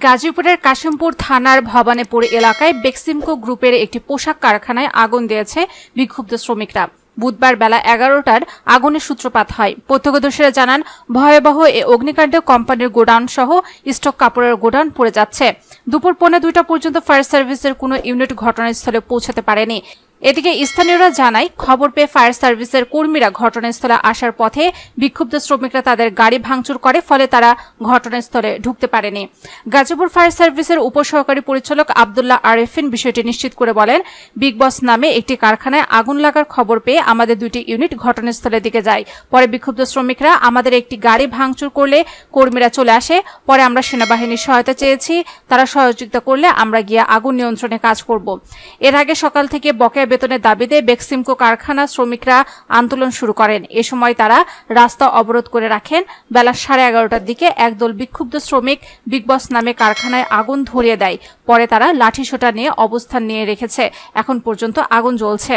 গাজীপুরের কাশিমপুর থানার ভবানীপুর এলাকায় বেক্সিমকো গ্রুপের একটি পোশাক কারখানায় আগুন দিয়েছে বিক্ষুব্ধ শ্রমিকরা। বুধবার বেলা 11টার আগুনের সূত্রপাত হয়। প্রত্যক্ষদর্শীরা জানান, ভয়াবহ এই অগ্নিকাণ্ডে কোম্পানির গোডাউন সহ স্টক কাপড়ের গোডাউন পুড়ে যাচ্ছে। দুপুর 1:45 পর্যন্ত ফায়ার সার্ভিসের কোনো ইউনিট ঘটনাস্থলে পৌঁছাতে পারেনি। এদিকে স্থানীয়রা জানায়, খবর পেয়ে ফায়ার সার্ভিসের কর্মীরা ঘটনাস্থলে আসার পথে বিক্ষুব্ধ শ্রমিকরা তাদের গাড়ি ভাঙচুর করে, ফলে তারা ঘটনাস্থলে ঢুকতে পারেনি। গাজীপুর ফায়ার সার্ভিসের উপসহকারী পরিচালক আব্দুল্লাহ আরেফিন বিষয়টি নিশ্চিত করে বলেন, বিগ বস নামে একটি কারখানায় আগুন লাগার খবর পেয়ে আমাদের 2টি ইউনিট ঘটনাস্থলের দিকে যায়। পরে বিক্ষুব্ধ শ্রমিকরা আমাদের একটি গাড়ি ভাঙচুর করলে কর্মীরা চলে আসে। পরে আমরা সেনাবাহিনীর সহায়তা চেয়েছি, তারা সহযোগিতা করলে আমরা গিয়ে আগুন নিয়ন্ত্রণে কাজ করব। এর আগে সকাল থেকে বকেয়া বেতনের দাবিতে বেক্সিমকো কারখানা শ্রমিকরা আন্দোলন শুরু করেন। এ সময় তারা রাস্তা অবরোধ করে রাখেন। বেলা 11:30টার দিকে একদল বিক্ষুব্ধ শ্রমিক বিগ বস নামে কারখানায় আগুন ধরিয়ে দেয়। পরে তারা লাঠিসোঁটা নিয়ে অবস্থান নিয়ে রেখেছে। এখন পর্যন্ত আগুন জ্বলছে।